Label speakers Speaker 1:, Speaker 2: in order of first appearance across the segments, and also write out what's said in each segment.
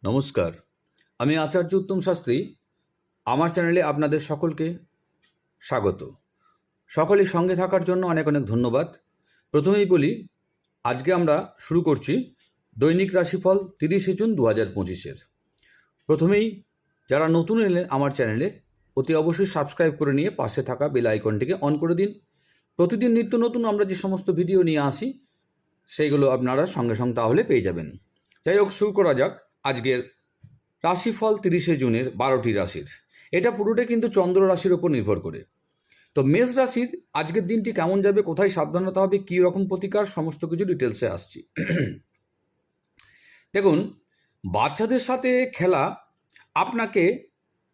Speaker 1: নমস্কার, আমি আচার্য উত্তম শাস্ত্রী। আমার চ্যানেলে আপনাদের সকলকে স্বাগত। সকলের সঙ্গে থাকার জন্য অনেক অনেক ধন্যবাদ। প্রথমেই বলি, আজকে আমরা শুরু করছি দৈনিক রাশিফল 30শে জুন 2025-এর। প্রথমেই যারা নতুন এলেন আমার চ্যানেলে, অতি অবশ্যই সাবস্ক্রাইব করে নিয়ে পাশে থাকা বেল আইকনটিকে অন করে দিন। প্রতিদিন নিত্য নতুন আমরা যে সমস্ত ভিডিও নিয়ে আসি সেইগুলো আপনারা সঙ্গে সঙ্গে তাহলে পেয়ে যাবেন। যাই হোক, শুরু করা যাক আজকের রাশিফল 30শে জুনের 12টি রাশির। এটা পুরোটাই কিন্তু চন্দ্র রাশির ওপর নির্ভর করে। তো মেষ রাশির আজকের দিনটি কেমন যাবে, কোথায় সাবধানতা হবে, কী রকম প্রতিকার, সমস্ত কিছু ডিটেলসে আসছি। দেখুন, বাচ্চাদের সাথে খেলা আপনাকে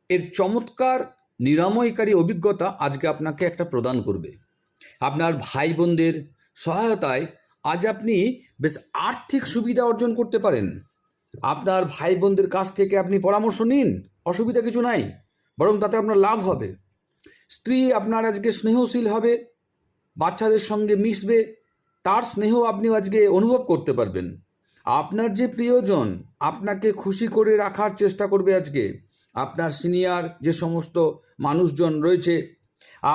Speaker 1: এর চমৎকার নিরাময়কারী অভিজ্ঞতা আজকে আপনাকে একটা প্রদান করবে। আপনার ভাই বোনদের সহায়তায় আজ আপনি বেশ আর্থিক সুবিধা অর্জন করতে পারেন। আপনার ভাই বোনদের কাছ থেকে আপনি পরামর্শ নিন, অসুবিধা কিছু নাই, বরং তাতে আপনার লাভ হবে। স্ত্রী আপনার আজকে স্নেহশীল হবে, বাচ্চাদের সঙ্গে মিশবে, তার স্নেহ আপনি আজকে অনুভব করতে পারবেন। আপনার যে প্রিয়জন আপনাকে খুশি করে রাখার চেষ্টা করবে আজকে। আপনার সিনিয়র যে সমস্ত মানুষজন রয়েছে,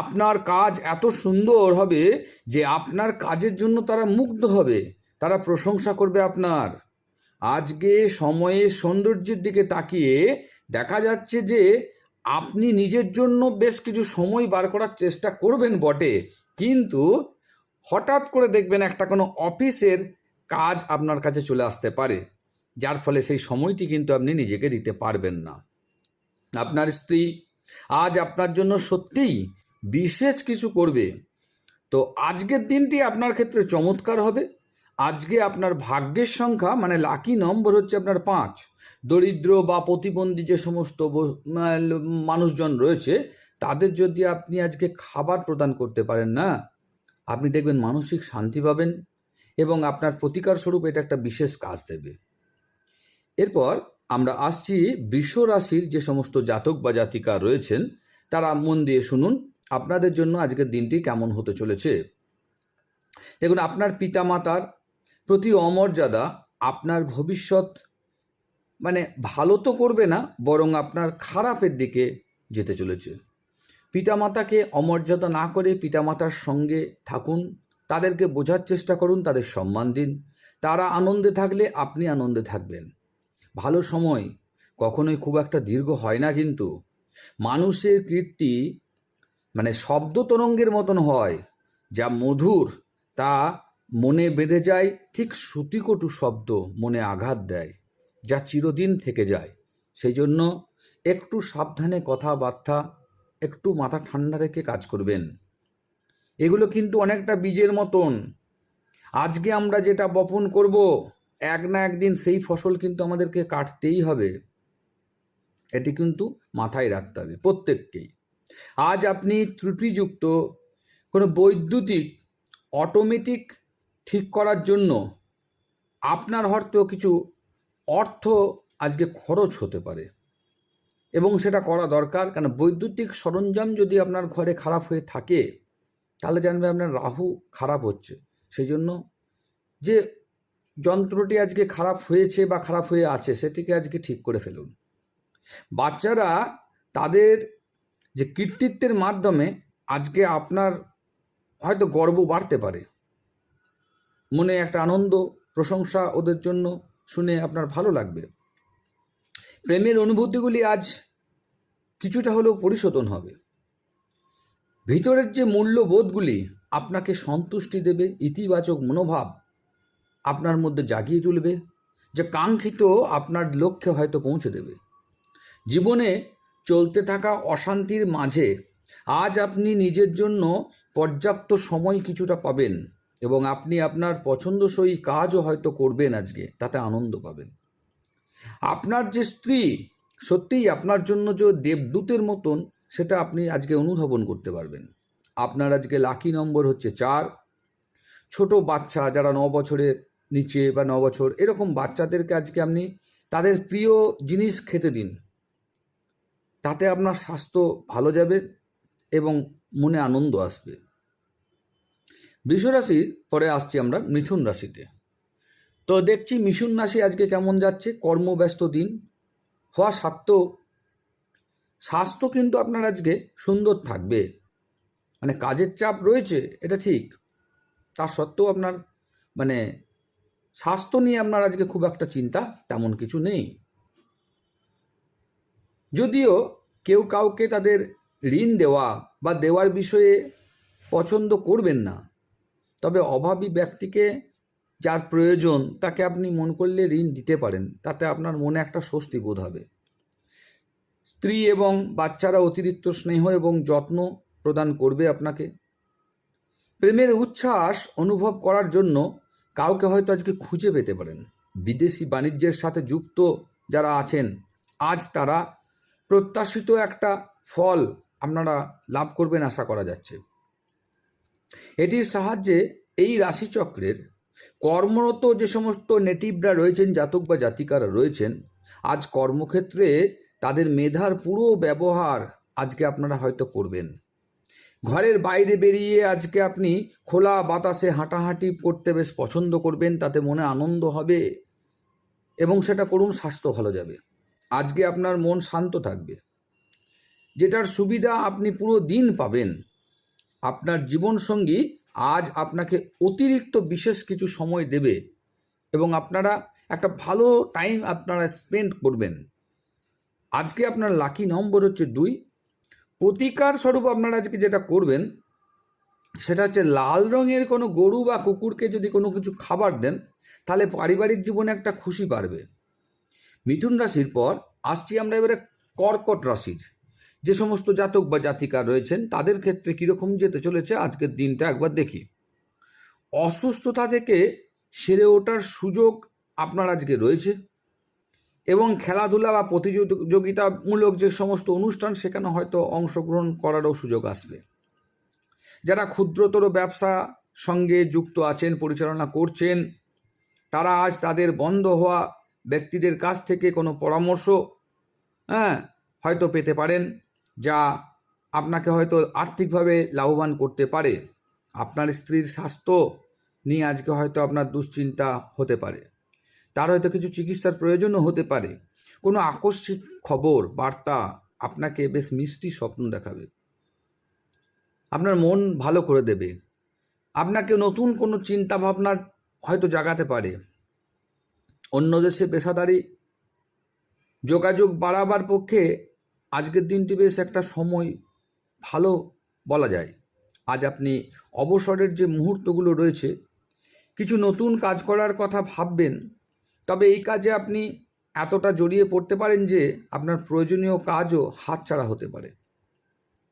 Speaker 1: আপনার কাজ এত সুন্দর হবে যে আপনার কাজের জন্য তারা মুগ্ধ হবে, তারা প্রশংসা করবে আপনার। আজকে সময়ের সৌন্দর্যের দিকে তাকিয়ে দেখা যাচ্ছে যে আপনি নিজের জন্য বেশ কিছু সময় বার করার চেষ্টা করবেন বটে, কিন্তু হঠাৎ করে দেখবেন একটা কোনো অফিসের কাজ আপনার কাছে চলে আসতে পারে, যার ফলে সেই সময়টি কিন্তু আপনি নিজেকে দিতে পারবেন না। আপনার স্ত্রী আজ আপনার জন্য সত্যিই বিশেষ কিছু করবে। তো আজকের দিনটি আপনার ক্ষেত্রে চমৎকার হবে। আজকে আপনার ভাগ্যের সংখ্যা মানে লাকি নম্বর হচ্ছে আপনার 5। দরিদ্র বা প্রতিবন্ধী যে সমস্ত মানুষজন রয়েছে, তাদের যদি আপনি আজকে খাবার প্রদান করতে পারেন না, আপনি দেখবেন মানসিক শান্তি পাবেন এবং আপনার প্রতিকার স্বরূপ এটা একটা বিশেষ কাজ দেবে। এরপর আমরা আসছি বৃষ রাশির যে সমস্ত জাতক বা জাতিকা রয়েছেন, তারা মন দিয়ে শুনুন আপনাদের জন্য আজকের দিনটি কেমন হতে চলেছে। দেখুন, আপনার পিতামাতার প্রতি অমর্যাদা আপনার ভবিষ্যৎ মানে ভালো তো করবে না, বরং আপনার খারাপের দিকে যেতে চলেছে। পিতামাতাকে অমর্যাদা না করে পিতামাতার সঙ্গে থাকুন, তাদেরকে বোঝার চেষ্টা করুন, তাদের সম্মান দিন। তারা আনন্দে থাকলে আপনি আনন্দে থাকবেন। ভালো সময় কখনোই খুব একটা দীর্ঘ হয় না, কিন্তু মানুষের কীর্তি মানে শব্দ তরঙ্গের মতন হয়, যা মধুর তা মনে বেঁধে যায়, ঠিক শ্রুতিকটু শব্দ মনে আঘাত দেয়, যা চিরদিন থেকে যায়। সেই জন্য একটু সাবধানে কথাবার্তা, একটু মাথা ঠান্ডা রেখে কাজ করবেন। এগুলো কিন্তু অনেকটা বীজের মতন। আজকে আমরা যেটা বপন করব, এক না একদিন সেই ফসল কিন্তু আমাদেরকে কাটতেই হবে। এটি কিন্তু মাথায় রাখতে হবে প্রত্যেককেই। আজ আপনি ত্রুটিযুক্ত কোনো বৈদ্যুতিক অটোমেটিক ঠিক করার জন্য আপনার হয়তো কিছু অর্থ আজকে খরচ হতে পারে, এবং সেটা করা দরকার। কারণ বৈদ্যুতিক সরঞ্জাম যদি আপনার ঘরে খারাপ হয়ে থাকে, তাহলে জানবে আপনার রাহু খারাপ হচ্ছে। সেই জন্য যে যন্ত্রটি আজকে খারাপ হয়েছে বা খারাপ হয়ে আছে, সেটিকে আজকে ঠিক করে ফেলুন। বাচ্চারা তাদের যে কৃতিত্বের মাধ্যমে আজকে আপনার হয়তো গর্ব বাড়তে পারে, মনে একটা আনন্দ প্রশংসা ওদের জন্য শুনে আপনার ভালো লাগবে। প্রেমের অনুভূতিগুলি আজ কিছুটা হলেও পরিশোধন হবে। ভিতরের যে মূল্যবোধগুলি আপনাকে সন্তুষ্টি দেবে, ইতিবাচক মনোভাব আপনার মধ্যে জাগিয়ে তুলবে, যে কাঙ্ক্ষিত আপনার লক্ষ্যে হয়তো পৌঁছে দেবে। জীবনে চলতে থাকা অশান্তির মাঝে আজ আপনি নিজের জন্য পর্যাপ্ত সময় কিছুটা পাবেন, এবং আপনি আপনার পছন্দসই কাজও হয়তো করবেন আজকে, তাতে আনন্দ পাবেন। আপনার যে স্ত্রী সত্যিই আপনার জন্য যে দেবদূতের মতন, সেটা আপনি আজকে অনুধাবন করতে পারবেন। আপনার আজকে লাকি নম্বর হচ্ছে 4। ছোট বাচ্চা যারা 9 বছরের নিচে বা 9 বছর এরকম বাচ্চাদেরকে আজকে আপনি তাদের প্রিয় জিনিস খেতে দিন, তাতে আপনার স্বাস্থ্য ভালো যাবে এবং মনে আনন্দ আসবে। বৃষ রাশির পরে আসছি আমরা মিথুন রাশিতে। তো দেখছি মিথুন রাশি আজকে কেমন যাচ্ছে। কর্মব্যস্ত দিন হওয়া সত্ত্বেও স্বাস্থ্য কিন্তু আপনার আজকে সুন্দর থাকবে। মানে কাজের চাপ রয়েছে এটা ঠিক, তার সত্ত্বেও আপনার মানে স্বাস্থ্য নিয়ে আপনার আজকে খুব একটা চিন্তা তেমন কিছু নেই। যদিও কেউ কাউকে তাদের ঋণ দেওয়া বা দেওয়ার বিষয়ে পছন্দ করবেন না, তবে অভাবী ব্যক্তিকে যার প্রয়োজন তাকে আপনি মন করলে ঋণ দিতে পারেন, তাতে আপনার মনে একটা স্বস্তি বোধ হবে। স্ত্রী এবং বাচ্চারা অতিরিক্ত স্নেহ এবং যত্ন প্রদান করবে আপনাকে। প্রেমের উচ্ছ্বাস অনুভব করার জন্য কাউকে হয়তো আজকে খুঁজে পেতে পারেন। বিদেশি বাণিজ্যের সাথে যুক্ত যারা আছেন, আজ তারা প্রত্যাশিত একটা ফল আপনারা লাভ করবেন আশা করা যাচ্ছে। এটির সাহায্যে এই রাশিচক্রের কর্মরত যে সমস্ত নেটিভরা রয়েছেন, জাতক বা জাতিকারা রয়েছেন, আজ কর্মক্ষেত্রে তাদের মেধার পুরো ব্যবহার আজকে আপনারা হয়তো করবেন। ঘরের বাইরে বেরিয়ে আজকে আপনি খোলা বাতাসে হাঁটাহাঁটি করতে বেশ পছন্দ করবেন, তাতে মনে আনন্দ হবে এবং সেটা করুন, স্বাস্থ্য ভালো যাবে। আজকে আপনার মন শান্ত থাকবে, যেটার সুবিধা আপনি পুরো দিন পাবেন। আপনার জীবনসঙ্গী আজ আপনাকে অতিরিক্ত বিশেষ কিছু সময় দেবে এবং আপনারা একটা ভালো টাইম আপনারা স্পেন্ড করবেন। আজকে আপনার লাকি নম্বর হচ্ছে 2। প্রতিকার স্বরূপ আপনারা আজকে যেটা করবেন সেটা হচ্ছে লাল রঙের কোনো গরু বা কুকুরকে যদি কোনো কিছু খাবার দেন, তাহলে পারিবারিক জীবনে একটা খুশি বাড়বে। মিথুন রাশির পর আসছি আমরা এবারে কর্কট রাশির যে সমস্ত জাতক বা জাতিকা রয়েছেন, তাদের ক্ষেত্রে কীরকম যেতে চলেছে আজকের দিনটা একবার দেখি। অসুস্থতা থেকে সেরে ওঠার সুযোগ আপনার আজকে রয়েছে এবং খেলাধুলা বা প্রতিযোগিতামূলক যে সমস্ত অনুষ্ঠান, সেখানে হয়তো অংশগ্রহণ করারও সুযোগ আসবে। যারা ক্ষুদ্রতর ব্যবসা সঙ্গে যুক্ত আছেন, পরিচালনা করছেন, তারা আজ তাদের বন্ধ হওয়া ব্যক্তিদের কাছ থেকে কোনো পরামর্শ হয়তো পেতে পারেন, যা আপনাকে হয়তো আর্থিকভাবে লাভবান করতে পারে। আপনার স্ত্রীর স্বাস্থ্য নিয়ে আজকে হয়তো আপনার দুশ্চিন্তা হতে পারে, তার হয়তো কিছু চিকিৎসার প্রয়োজনও হতে পারে। কোনো আকস্মিক খবর বার্তা আপনাকে বেশ মিষ্টি স্বপ্ন দেখাবে, আপনার মন ভালো করে দেবে, আপনাকে নতুন কোনো চিন্তা ভাবনা হয়তো জাগাতে পারে। অন্য দেশে পেশাদারি যোগাযোগ বাড়াবার পক্ষে আজকের দিনটি বেশ একটা সময় ভালো বলা যায়। আজ আপনি অবসরের যে মুহূর্তগুলো রয়েছে, কিছু নতুন কাজ করার কথা ভাববেন, তবে এই কাজে আপনি এতটা জড়িয়ে পড়তে পারেন যে আপনার প্রয়োজনীয় কাজও হাতছাড়া হতে পারে।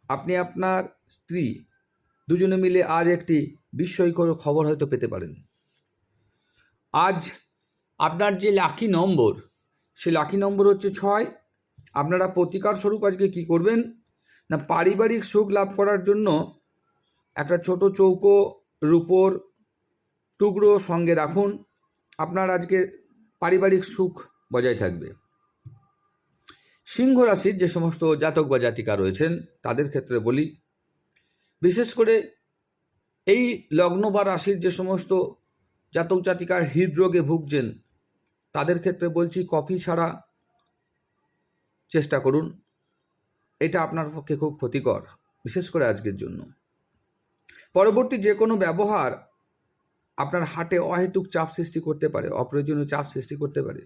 Speaker 1: আপনি আপনার স্ত্রী দুজনে মিলে আজ একটি বিস্ময়কর খবর হয়তো পেতে পারেন। আজ আপনার যে লাকি নম্বর, সে লাকি নম্বর হচ্ছে 6। আপনারা প্রতিকার স্বরূপ আজকে কি করবেন না, পারিবারিক সুখ লাভ করার জন্য একটা ছোট চৌকো রূপোর টুকরো সঙ্গে রাখুন। আপনার আজকে পারিবারিক সুখ বজায় থাকবে। সিংহ রাশির যে সমস্ত জাতক বা জাতিকা রয়েছেন, তাদের ক্ষেত্রে বলি, বিশেষ করে এই লগ্ন বা রাশির যে সমস্ত জাতক জাতিকার হৃদরোগে ভুগছেন, তাদের ক্ষেত্রে বলছি কফি ছাড়া চেষ্টা করুন। এটা আপনার পক্ষে খুব ক্ষতিকর, বিশেষ করে আজকের জন্য। পরবর্তী যে কোনো ব্যবহার আপনার হার্টে অহেতুক চাপ সৃষ্টি করতে পারে, অপ্রয়োজনীয় চাপ সৃষ্টি করতে পারে।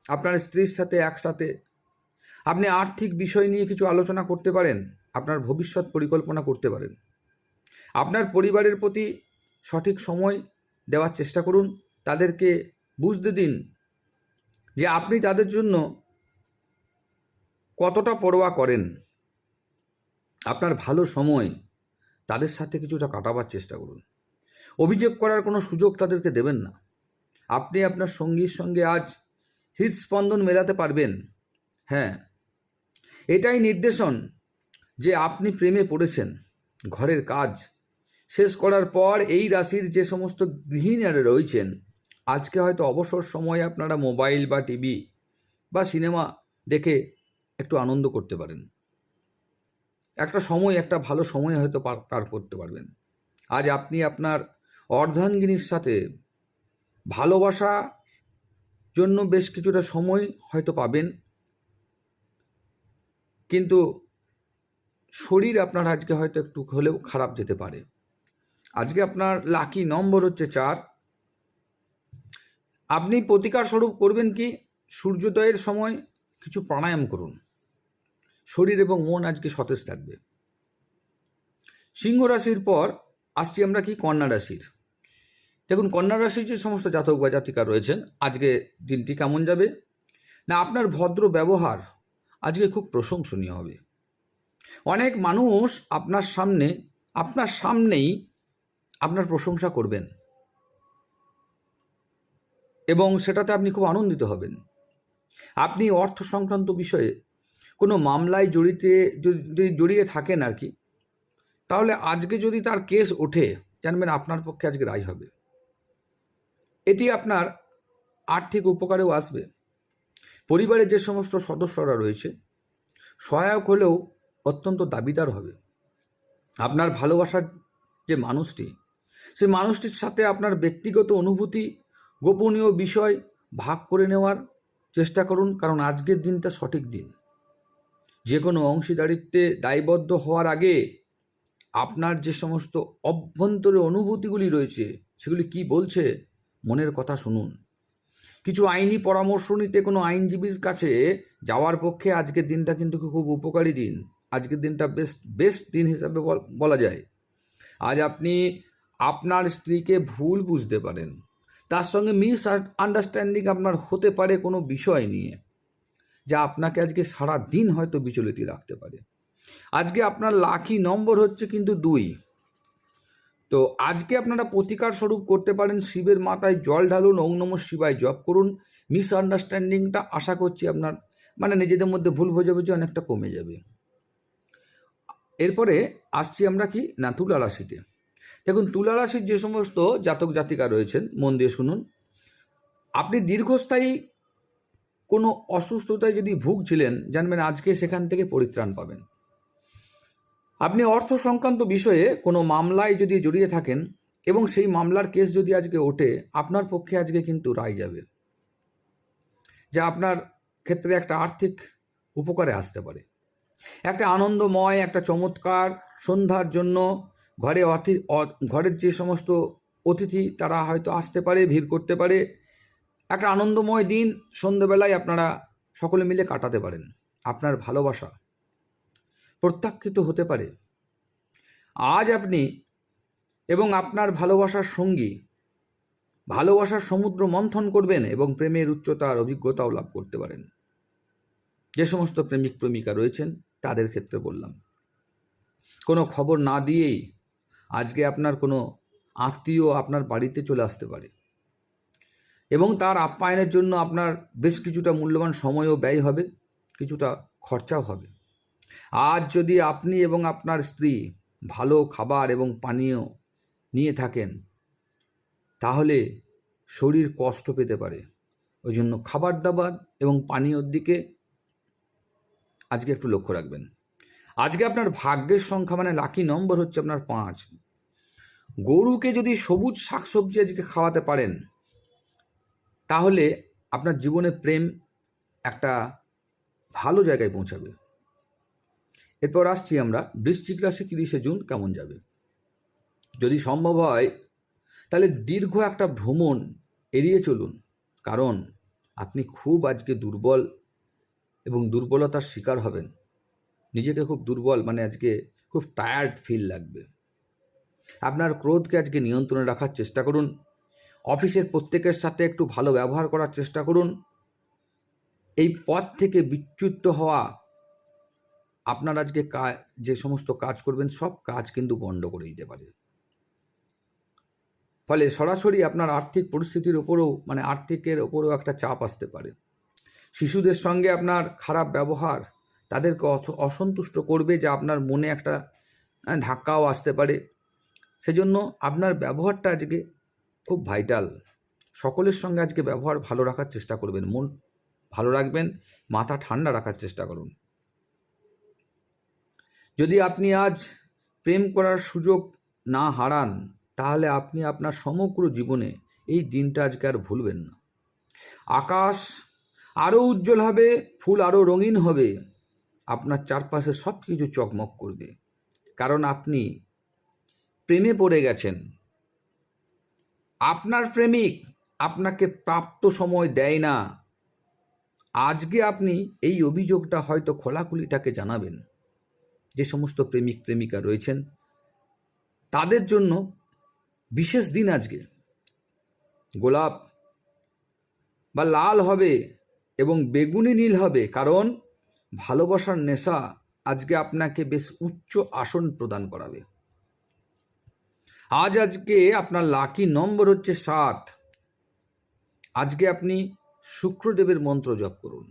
Speaker 1: আপনার স্ত্রীর সাথে একসাথে আপনি আর্থিক বিষয় নিয়ে কিছু আলোচনা করতে পারেন, আপনার ভবিষ্যৎ পরিকল্পনা করতে পারেন। আপনার পরিবারের প্রতি সঠিক সময় দেওয়ার চেষ্টা করুন, তাদেরকে বুঝতে দিন যে আপনি তাদের জন্য কতটা পরোয়া করেন। আপনার ভালো সময় তাদের সাথে কিছুটা কাটাবার চেষ্টা করুন। অভিযোগ করার কোনো সুযোগ তাদেরকে দেবেন না। আপনি আপনার সঙ্গীর সঙ্গে আজ হৃদস্পন্দন মেলাতে পারবেন। হ্যাঁ, এটাই নির্দেশন যে আপনি প্রেমে পড়েছেন। ঘরের কাজ শেষ করার পর এই রাশির যে সমস্ত গৃহিণীরা রয়েছেন, আজকে হয়তো অবসর সময়ে আপনারা মোবাইল বা টিভি বা সিনেমা দেখে একটু আনন্দ করতে পারেন। একটা ভালো সময় হয়তো পার করতে পারবেন। আজ আপনি আপনার অর্ধাঙ্গিনীর সাথে ভালোবাসা জন্য বেশ কিছুটা সময় হয়তো পাবেন, কিন্তু শরীর আপনার আজকে হয়তো একটু হলেও খারাপ যেতে পারে। আজকে আপনার লাকি নম্বর হচ্ছে 4। আপনি প্রতিকার স্বরূপ করবেন কি, সূর্যোদয়ের সময় কিছু প্রাণায়াম করুন, শরীর এবং মন আজকে সতেজ থাকবে। সিংহ রাশির পর আসছি আমরা কি কন্যা রাশির। দেখুন, কন্যা রাশির যে সমস্ত জাতক বা জাতিকা রয়েছেন, আজকে দিনটি কেমন যাবে না, আপনার ভদ্র ব্যবহার আজকে খুব প্রশংসনীয় হবে। অনেক মানুষ আপনার সামনেই আপনার প্রশংসা করবেন এবং সেটাতে আপনি খুব আনন্দিত হবেন। আপনি অর্থ সংক্রান্ত বিষয়ে কোনো মামলায় জড়িয়ে থাকেন আর কি, তাহলে আজকে যদি তার কেস ওঠে, জানবেন আপনার পক্ষে আজকে রায় হবে। এটি আপনার আর্থিক উপকারেও আসবে। পরিবারের যে সমস্ত সদস্যরা রয়েছে সহায়ক হলেও অত্যন্ত দাবিদার হবে। আপনার ভালোবাসার যে মানুষটি, সেই মানুষটির সাথে আপনার ব্যক্তিগত অনুভূতি, গোপনীয় বিষয় ভাগ করে নেওয়ার চেষ্টা করুন, কারণ আজকের দিনটা সঠিক দিন। যে কোনো অংশীদারিত্বে দায়বদ্ধ হওয়ার আগে আপনার যে সমস্ত অভ্যন্তরে অনুভূতিগুলি রয়েছে সেগুলি কি বলছে, মনের কথা শুনুন। কিছু আইনি পরামর্শ নিতে কোনো আইনজীবীর কাছে যাওয়ার পক্ষে আজকের দিনটা কিন্তু খুব উপকারী দিন। আজকের দিনটা বেস্ট দিন হিসাবে বলা যায়। আজ আপনি আপনার স্ত্রীকে ভুল বুঝতে পারেন, তার সঙ্গে মিস আন্ডারস্ট্যান্ডিং আপনার হতে পারে কোনো বিষয় নিয়ে, যা আপনাকে আজকে সারা দিন হয়তো বিচলিত রাখতে পারে। আজকে আপনার লাকি নম্বর হচ্ছে কিন্তু 2। তো আজকে আপনারা প্রতিকার স্বরূপ করতে পারেন, শিবের মাথায় জল ঢালুন, ওং নমঃ শিবায় জপ করুন। মিসআন্ডারস্ট্যান্ডিংটা আশা করছি আপনার নিজেদের মধ্যে ভুল বোঝাবুঝি অনেকটা কমে যাবে। এরপরে আসছি আমরা কি না তুলা রাশিতে। দেখুন, তুলা রাশির যে সমস্ত জাতক জাতিকা রয়েছেন, মন দিয়ে শুনুন। আপনি দীর্ঘস্থায়ী কোনো অসুস্থতায় যদি ভুগছিলেন, জানবেন আজকে সেখান থেকে পরিত্রাণ পাবেন। আপনি অর্থ সংক্রান্ত বিষয়ে কোনো মামলায় যদি জড়িয়ে থাকেন এবং সেই মামলার কেস যদি আজকে ওঠে, আপনার পক্ষে আজকে কিন্তু রায় যাবে, যা আপনার ক্ষেত্রে একটা আর্থিক উপকারে আসতে পারে। একটা আনন্দময়, একটা চমৎকার সন্ধ্যার জন্য ঘরের যে সমস্ত অতিথি তারা হয়তো আসতে পারে, ভিড় করতে পারে। একটা আনন্দময় দিন সন্ধ্যেবেলায় আপনারা সকলে মিলে কাটাতে পারেন। আপনার ভালোবাসা প্রত্যাখ্যিত হতে পারে। আজ আপনি এবং আপনার ভালোবাসার সঙ্গী ভালোবাসার সমুদ্র মন্থন করবেন এবং প্রেমের উচ্চতার অভিজ্ঞতাও লাভ করতে পারেন। যে সমস্ত প্রেমিক প্রেমিকা রয়েছেন তাদের ক্ষেত্রে বললাম, কোনো খবর না দিয়েই আজকে আপনার কোনো আত্মীয় আপনার বাড়িতে চলে আসতে পারে এবং তার আপ্যায়নের জন্য আপনার বেশ কিছুটা মূল্যবান সময়ও ব্যয় হবে, কিছুটা খরচাও হবে। আজ যদি আপনি এবং আপনার স্ত্রী ভালো খাবার এবং পানীয় নিয়ে থাকেন, তাহলে শরীর কষ্ট পেতে পারে। ওই জন্য খাবার দাবার এবং পানীয়র দিকে আজকে একটু লক্ষ্য রাখবেন। আজকে আপনার ভাগ্যের সংখ্যা লাকি নম্বর হচ্ছে আপনার 5। গরুকে যদি সবুজ শাকসবজি আজকে খাওয়াতে পারেন, তাহলে আপনার জীবনে প্রেম একটা ভালো জায়গায় পৌঁছাবে। এরপর আসছি আমরা বৃশ্চিক রাশি। 30শে জুন কেমন যাবে, যদি সম্ভব হয় তাহলে দীর্ঘ একটা ভ্রমণ এড়িয়ে চলুন, কারণ আপনি খুব আজকে দুর্বল এবং দুর্বলতার শিকার হবেন। নিজেকে খুব দুর্বল আজকে খুব টায়ার্ড ফিল লাগবে। আপনার ক্রোধকে আজকে নিয়ন্ত্রণে রাখার চেষ্টা করুন। অফিসের প্রত্যেকের সাথে একটু ভালো ব্যবহার করার চেষ্টা করুন। এই পথ থেকে বিচ্যুত হওয়া আপনার আজকে যে সমস্ত কাজ করবেন সব কাজ কিন্তু বন্ধ করে দিতে পারে। ফলে সরাসরি আপনার আর্থিক পরিস্থিতির ওপরেও আর্থিকের ওপরেও একটা চাপ আসতে পারে। শিশুদের সঙ্গে আপনার খারাপ ব্যবহার তাদেরকে অসন্তুষ্ট করবে, যা আপনার মনে একটা ধাক্কাও আসতে পারে। সেজন্য আপনার ব্যবহারটা আজকে খুব ভাইটাল। সকলের সঙ্গে আজকে ব্যবহার ভালো রাখার চেষ্টা করবেন, মন ভালো রাখবেন, মাথা ঠান্ডা রাখার চেষ্টা করুন। যদি আপনি আজ প্রেম করার সুযোগ না হারান, তাহলে আপনি আপনার সমগ্র জীবনে এই দিনটা আজকে আর ভুলবেন না। আকাশ আরও উজ্জ্বল হবে, ফুল আরও রঙিন হবে, আপনার চারপাশে সব কিছু চকমক করবে, কারণ আপনি প্রেমে পড়ে গেছেন। আপনার প্রেমিক আপনাকে প্রাপ্ত সময় দেয় না। আজকে আপনি এই অভিযোগটা হয়তো খোলাখুলি তাকে জানাবেন। যে সমস্ত প্রেমিক প্রেমিকা রয়েছেন তাদের জন্য বিশেষ দিন আজকে। গোলাপ বা লাল হবে এবং বেগুনি নীল হবে, কারণ ভালোবাসার নেশা আজকে আপনাকে বেশ উচ্চ আসন প্রদান করাবে। আজকে আপনার লাকি নম্বর হচ্ছে 7। আজকে আপনি শুক্রদেবের মন্ত্র জপ করুন।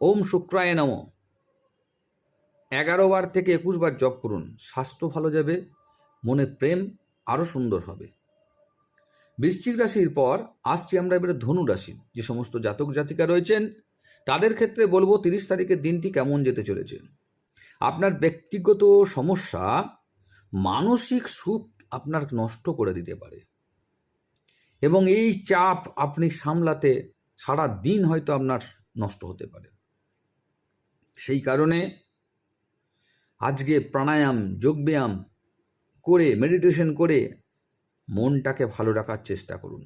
Speaker 1: ওম শুক্রায় নমঃ 11 বার থেকে 21 বার জপ করুন। স্বাস্থ্য ভালো যাবে, মনে প্রেম আরও সুন্দর হবে। বৃশ্চিক রাশির পর আসছি আমরা এবারে ধনু রাশি। যে সমস্ত জাতক জাতিকা রয়েছেন তাদের ক্ষেত্রে বলবো 30 তারিখের দিনটি কেমন যেতে চলেছে। আপনার ব্যক্তিগত সমস্যা মানসিক সুখ আপনার নষ্ট করে দিতে পারে, এবং এই চাপ আপনি সামলাতে সারা দিন হয়তো আপনার নষ্ট হতে পারে। সেই কারণে আজকে প্রাণায়াম, যোগব্যায়াম করে, মেডিটেশন করে মনটাকে ভালো রাখার চেষ্টা করুন।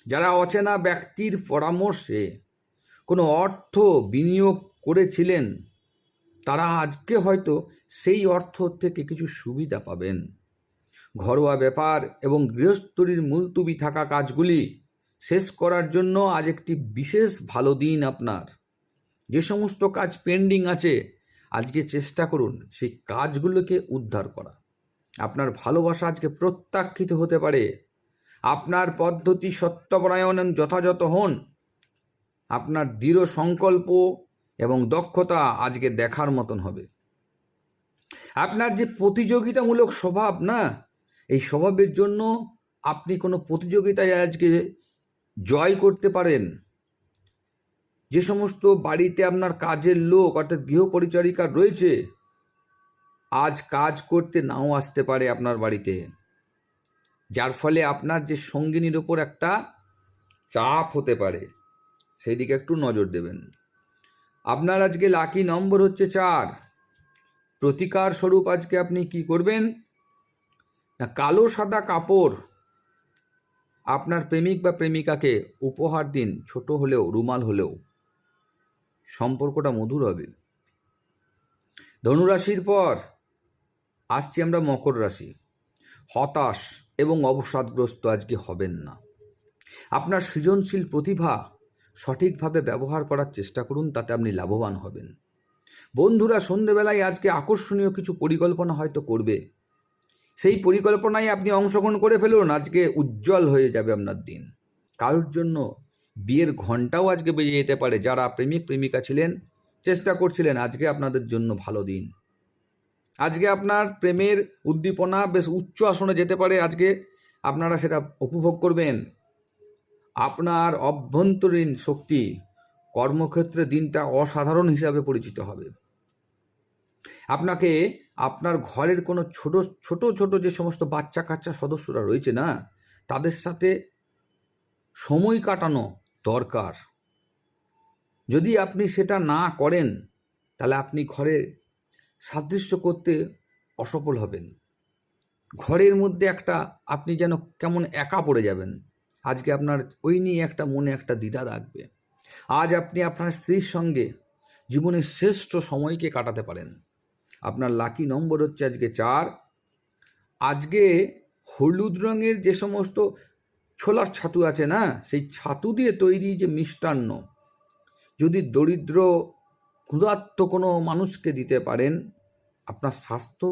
Speaker 1: যারা অচেনা ব্যক্তির পরামর্শে কোনো অর্থ বিনিয়োগ করেছিলেন তারা আজকে হয়তো সেই অর্থ থেকে কিছু সুবিধা পাবেন। ঘরোয়া ব্যাপার এবং গৃহস্থলীর মুলতুবি থাকা কাজগুলি শেষ করার জন্য আজ একটি বিশেষ ভালো দিন আপনার। যে সমস্ত কাজ পেন্ডিং আছে আজকে চেষ্টা করুন সেই কাজগুলোকে উদ্ধার করা। আপনার ভালোবাসা আজকে প্রত্যাখ্যিত হতে পারে। আপনার পদ্ধতি সত্যপরায়ণ যথাযথ হন। আপনার দৃঢ় সংকল্প এবং দক্ষতা আজকে দেখার মতন হবে। আপনার যে প্রতিযোগিতামূলক স্বভাব না, এই স্বভাবের জন্য আপনি কোনো প্রতিযোগিতায় আজকে জয় করতে পারেন। যে সমস্ত বাড়িতে আপনার কাজের লোক অর্থাৎ গৃহপরিচারিকা রয়েছে আজ কাজ করতে নাও আসতে পারে আপনার বাড়িতে, যার ফলে আপনার যে সঙ্গিনীর ওপর একটা চাপ হতে পারে, সেই দিকে একটু নজর দেবেন। আপনার আজকে লাকি নম্বর হচ্ছে 4। প্রতিকার স্বরূপ আজকে আপনি কি করবেন না, কালো সাদা কাপড় আপনার প্রেমিক বা প্রেমিকাকে উপহার দিন। ছোট হলেও, রুমাল হলেও সম্পর্কটা মধুর হবে। ধনুরাশির পর আসছি আমরা মকর রাশি। হতাশ এবং অবসাদগ্রস্ত আজকে হবেন না। আপনার সৃজনশীল প্রতিভা সঠিকভাবে ব্যবহার করার চেষ্টা করুন, তাতে আপনি লাভবান হবেন। বন্ধুরা সন্ধেবেলায় আজকে আকর্ষণীয় কিছু পরিকল্পনা হয়তো করবে, সেই পরিকল্পনায় আপনি অংশগ্রহণ করে ফেলুন। আজকে উজ্জ্বল হয়ে যাবে আপনার দিন। কারোর জন্য বিয়ের ঘণ্টাও আজকে বেজে যেতে পারে। যারা প্রেমিক প্রেমিকা ছিলেন, চেষ্টা করছিলেন, আজকে আপনাদের জন্য ভালো দিন। আজকে আপনার প্রেমের উদ্দীপনা বেশ উচ্চ আসনে যেতে পারে। আজকে আপনারা সেটা উপভোগ করবেন। আপনার অভ্যন্তরীণ শক্তি কর্মক্ষেত্রে দিনটা অসাধারণ হিসাবে পরিচিত হবে। আপনাকে আপনার ঘরের কোনো ছোট ছোট যে সমস্ত বাচ্চা কাচ্চা সদস্যরা রয়েছে না, তাদের সাথে সময় কাটানো দরকার। যদি আপনি সেটা না করেন তাহলে আপনি ঘরে সাদৃশ্য করতে অসফল হবেন। ঘরের মধ্যে একটা আপনি যেন কেমন একা পড়ে যাবেন। আজকে আপনার ওই নিয়ে একটা মনে একটা দ্বিধা রাখবে। আজ আপনি আপনার স্ত্রীর সঙ্গে জীবনের শ্রেষ্ঠ সময়কে কাটাতে পারেন। আপনার লাকি নম্বর হচ্ছে আজকে 4। আজকে হলুদ রঙের যে সমস্ত ছোলার ছাতু আছে না, সেই ছাতু দিয়ে তৈরি যে মিষ্টান্ন যদি দরিদ্র ক্ষুধার্ত কোনো মানুষকে দিতে পারেন, আপনার স্বাস্থ্য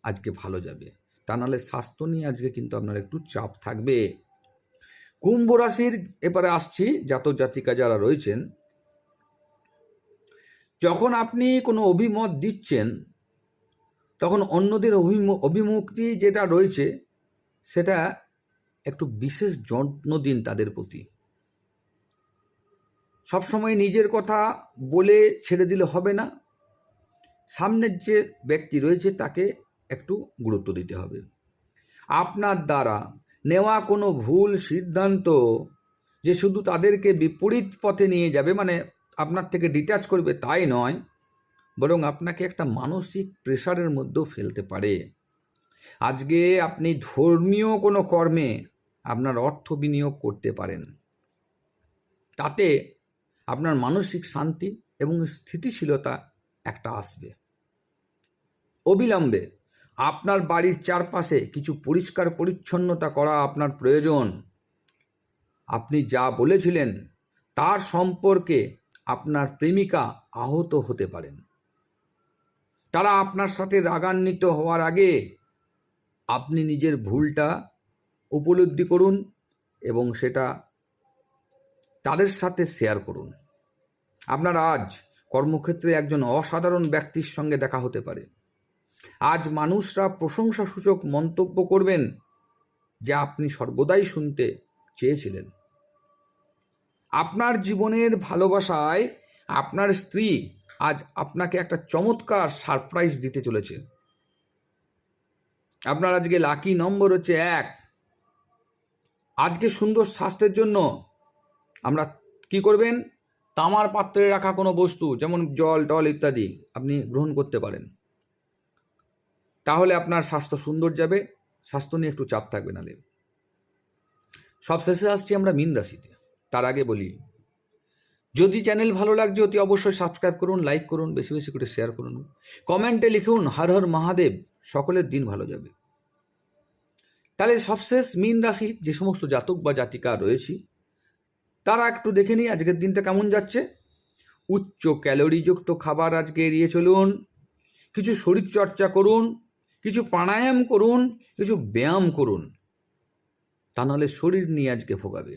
Speaker 1: আজকে ভালো যাবে। তা নাহলে স্বাস্থ্য নিয়ে আজকে কিন্তু আপনার একটু চাপ থাকবে। কুম্ভ রাশির এবারে আসছি জাতক জাতিকা যারা রয়েছেন, যখন আপনি কোনো অভিমত দিচ্ছেন তখন অন্যদের অভিমুখটি যেটা রয়েছে সেটা একটু বিশেষ যত্ন দিন তাদের প্রতি। সবসময় নিজের কথা বলে ছেড়ে দিলে হবে না। সামনের যে ব্যক্তি রয়েছে তাকে একটু গুরুত্ব দিতে হবে। আপনার দ্বারা নেওয়া কোনো ভুল সিদ্ধান্ত যে শুধু তাদেরকে বিপরীত পথে নিয়ে যাবে, মানে আপনার থেকে ডিট্যাচ করবে, তাই নয়, বরং আপনাকে একটা মানসিক প্রেশারের মধ্যেও ফেলতে পারে। আজকে আপনি ধর্মীয় কোনো কর্মে আপনার অর্থ বিনিয়োগ করতে পারেন, তাতে আপনার মানসিক শান্তি এবং স্থিতিশীলতা একটা আসবে। অবিলম্বে আপনার বাড়ির চারপাশে কিছু পরিষ্কার পরিচ্ছন্নতা করা আপনার প্রয়োজন। আপনি যা বলেছিলেন তার সম্পর্কে আপনার প্রেমিকা আহত হতে পারেন। তারা আপনার সাথে রাগান্বিত হওয়ার আগে আপনি নিজের ভুলটা উপলব্ধি করুন এবং সেটা তাদের সাথে শেয়ার করুন। আপনার আজ কর্মক্ষেত্রে একজন অসাধারণ ব্যক্তির সঙ্গে দেখা হতে পারে। আজ মানুষরা প্রশংসাসূচক মন্তব্য করবেন যা আপনি সর্বদাই শুনতে চেয়েছিলেন। আপনার জীবনের ভালোবাসায় আপনার স্ত্রী আজ আপনাকে একটা চমৎকার সারপ্রাইজ দিতে চলেছে। আপনার আজকে লাকি নম্বর হচ্ছে 1। আজকে সুন্দর স্বাস্থ্যের জন্য আমরা কি করবেন? তামার পাত্রে রাখা কোনো বস্তু, যেমন জল টল ইত্যাদি আপনি গ্রহণ করতে পারেন। তাহলে আপনার স্বাস্থ্য সুন্দর যাবে, স্বাস্থ্য নিয়ে একটু চাপ থাকবে না। সব শেষে আসছি আমরা মীন রাশিতে। তার আগে বলি, যদি চ্যানেল ভালো লাগছে অতি অবশ্যই সাবস্ক্রাইব করুন, লাইক করুন, বেশি বেশি করে শেয়ার করুন, কমেন্টে লিখুন হর হর মহাদেব। সকলের দিন ভালো যাবে। তাহলে সবশেষ মীন রাশি যে সমস্ত জাতক বা জাতিকা রয়েছে তারা একটু দেখে নিই আজকের দিনটা কেমন যাচ্ছে। উচ্চ ক্যালোরিযুক্ত খাবার আজকে এড়িয়ে চলুন, কিছু শরীরচর্চা করুন, কিছু প্রাণায়াম করুন, কিছু ব্যায়াম করুন, তা নাহলে শরীর নিয়ে আজকে ভোগাবে।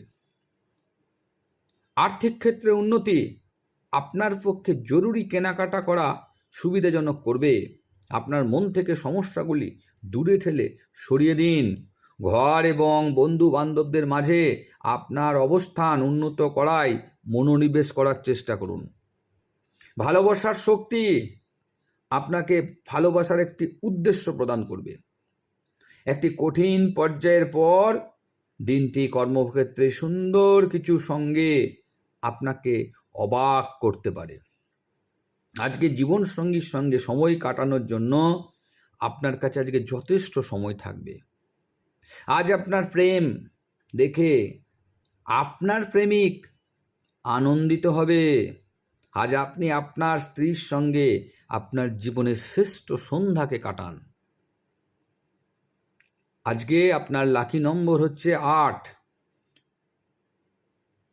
Speaker 1: আর্থিক ক্ষেত্রে উন্নতি আপনার পক্ষে জরুরি কেনাকাটা করা সুবিধাজনক করবে। আপনার মন থেকে সমস্যাগুলি দূরে ঠেলে সরিয়ে দিন। ঘর এবং বন্ধু বান্ধবদের মাঝে আপনার অবস্থান উন্নত করায় মনোনিবেশ করার চেষ্টা করুন। ভালোবাসার শক্তি আপনাকে ভালোবাসার একটি উদ্দেশ্য প্রদান করবে। একটি কঠিন পর্যায়ের পর দিনটি কর্মক্ষেত্রে সুন্দর কিছু সঙ্গে আপনাকে অবাক করতে পারে। আজকে জীবন সঙ্গীর সঙ্গে সময় কাটানোর জন্য আপনার কাছে আজকে যথেষ্ট সময় থাকবে। আজ আপনার প্রেম দেখে আপনার প্রেমিক আনন্দিত হবে। আজ আপনি আপনার স্ত্রীর সঙ্গে আপনার জীবনের শ্রেষ্ঠ সন্ধ্যাকে কাটান। আজকে আপনার লাকি নম্বর হচ্ছে 8।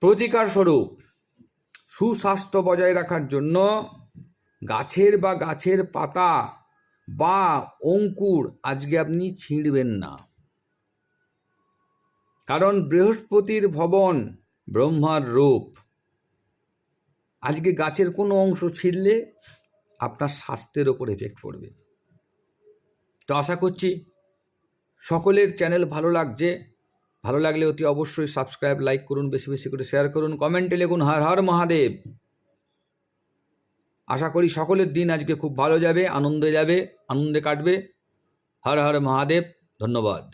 Speaker 1: প্রতিকার স্বরূপ সুস্বাস্থ্য বজায় রাখার জন্য গাছের পাতা বা অঙ্কুর আজকে আপনি ছিঁড়বেন না, কারণ বৃহস্পতির ভবন ব্রহ্মার রূপ। আজকে গাছের কোনো অংশ ছিঁড়লে আপনার স্বাস্থ্যের ওপর এফেক্ট পড়বে। তো আশা করছি সকলের চ্যানেল ভালো লাগছে। ভালো লাগলে অতি অবশ্যই সাবস্ক্রাইব, লাইক করুন, বেশি বেশি করে শেয়ার করুন, কমেন্টে লিখুন হর হর মহাদেব। আশা করি সকলের দিন আজকে খুব ভালো যাবে, আনন্দে কাটবে। হর হর মহাদেব। ধন্যবাদ।